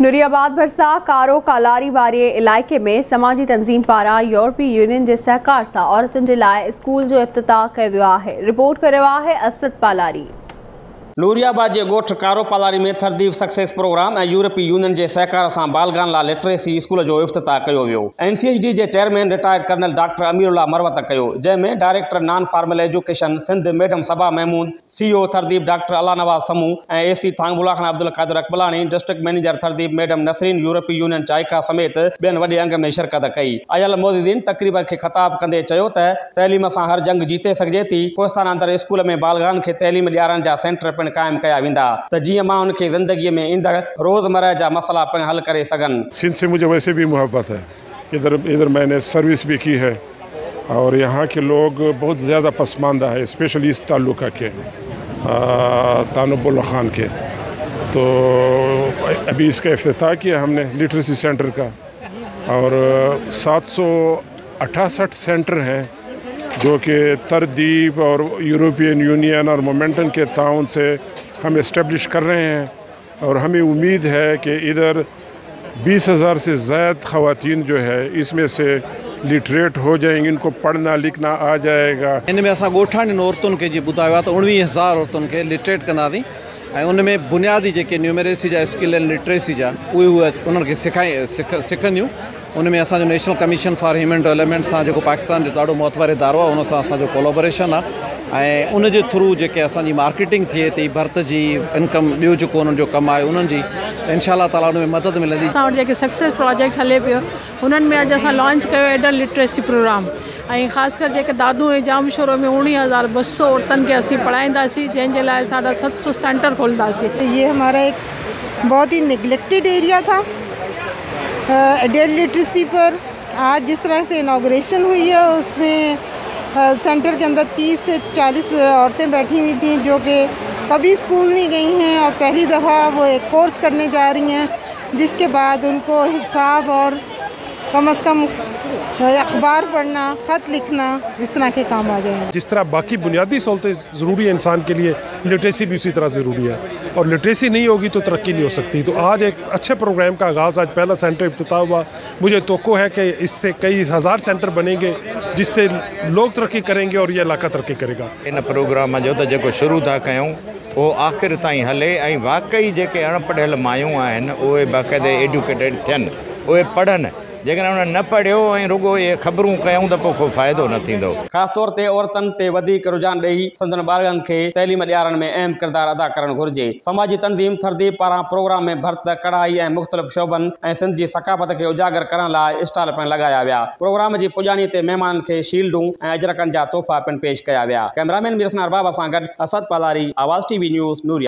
नूरियाबाद भरसा कारो कालारी वारे इलाइक़े में समाजी तंज़ीम पारां यूरोपीय यूनियन जे सहकार सां औरतुनि जे लाइ स्कूल जो इफ्तिताह कयो वियो आहे। रिपोर्ट करे रहियो आहे असद पालारी। नूरियाबाद के गोठ कारो पालारी में थरदीप सक्सेस प्रोग्राम और यूरोपीय यूनियन के सहकार से बालगान ला लिटरेसी स्कूल जो इफ्तिताह किया वियो। NCHD के chairman retired colonel doctor Amirullah Marwat कयो, जैमें director non formal education Sindh madam Saba Mahmood, CEO Thardeep doctor Allah Nawaz Samo और AC थांगबुला Khan Abdul Qadir Akbalani, district manager Thardeep madam Nasreen यूरोपीय यूनियन चाइका समेत बेन वडे अंग में शिरकत कई। आयल मोजिदीन तकरीब के खिताब कंदे चयो त तैलीम से हर जंग जीते सके थी। कोस्तान अंदर स्कूल में बालगान के तैलीम ॾियारण जा सेंटर पिण कायम कया वेंदा त जीअं मां उनके ज़िंदगी में ईंदड़ रोज़मर्रा जा मसला पिण हल करे सघनि। सिंध से मुझे वैसे भी मोहब्बत है, इधर मैंने सर्विस भी की है और यहाँ के लोग बहुत ज़्यादा पसमानदा है, स्पेशली इस ताल्लुका के तानुबुल्ला खान के। तो अभी इसका इफ्तिताह किया हमने लिटरेसी सेंटर का और 768 सेंटर हैं जो कि तरदीप और यूरोपियन यूनियन और मोमेंटम के ताउन से हम इस्टेब्लिश कर रहे हैं। और हमें उम्मीद है कि इधर 20,000 से ज़्यादा ख़वातीन जो है इसमें से लिटरेट हो जाएंगे, इनको पढ़ना लिखना आ जाएगा। इनमें असां ॻोठाणियुनि औरतुनि खे जीअं ॿुधायो आहे त 19,000 औरतुनि खे लिटरेट कंदासीं ऐं उनमें बुनियादी जेके न्यूमरेसी जा स्किल आहिनि लिटरेसी जा उहे उन्हनि खे सिखंदियूं। उनमें असांजो national commission for human development सां जेको पाकिस्तान जो ॾाढो मोतबर इदारो आहे उन सां असांजो कोलैबोरेशन आहे ऐं उन जे थ्रू जेके असांजी मार्केटिंग थिए थी, भर्त जी इनकम ॿियो जेको उन्हनि जो कमु आहे उन्हनि जी इंशाअल्लाह ताला उन में मदद मिलंदी। असां वटि जेके सक्सेस प्रोजेक्ट हले पियो उन्हनि में अॼु असां लॉन्च कयो एडल्ट लिटरेसी प्रोग्राम ऐं ख़ासि कर जेके दादू ऐं जाम शुरू में 19,200 औरतुनि खे असीं पढ़ाईंदासीं, जंहिंजे लाइ 750 सेंटर खोलंदासीं। ये हमारा एक बहुत ही निगलेक्टेड एरिया था एडल्ट लिटरेसी पर। आज जिस तरह से इनाग्रेशन हुई है उसमें सेंटर के अंदर 30 से 40 औरतें बैठी हुई थीं जो कि कभी स्कूल नहीं गई हैं और पहली दफ़ा वो एक कोर्स करने जा रही हैं, जिसके बाद उनको हिसाब और कम से कम अखबार पढ़ना, ख़त लिखना, इस तरह के काम आ जाएंगे। जिस तरह बाकी बुनियादी सहूलतें ज़रूरी है इंसान के लिए, लिटरेसी भी उसी तरह ज़रूरी है और लिटरेसी नहीं होगी तो तरक्की नहीं हो सकती। तो आज एक अच्छे प्रोग्राम का आगाज़, आज पहला सेंटर इफ्तिताह हुआ। मुझे तवक्को है कि इससे कई हज़ार सेंटर बनेंगे जिससे लोग तरक्की करेंगे और ये इलाका तरक्की करेगा। इन प्रोग्राम जो तो जो शुरू था कयूं वो आख़िर ताईं हले ऐं वाकई जेके अणपढ़ियल मायूं आहिनि उहे बाक़ाइदे एडुकेटेड थियनि, उहे पढ़नि। जेकॾहिं उन्हनि न पढ़ियो ऐं रुगो ये ख़बरूं कयूं त पोइ को फ़ाइदो न थींदो। ख़ासि तौर ते औरतुनि ते वधीक रुझान ॾेई संदन ॿारनि खे तैलीम ॾियारण में अहम किरदारु अदा करणु घुरिजे। समाजी तंज़ीम थरदीप पारां प्रोग्राम में भर्त, कढ़ाई ऐं मुख़्तलिफ़ शोबनि ऐं सिंध जी सक़ाफ़त खे उजागर करण लाइ स्टॉल पिण लॻाया विया। प्रोग्राम जी पुॼाणी ते महिमाननि खे शील्डूं ऐं अजरकनि जा तोहफ़ा पिण पेश कया विया। कैमरामैन मिरसनार बाबा सां गॾु असद पालारी, आवाज़ TV न्यूज़, नूरिया।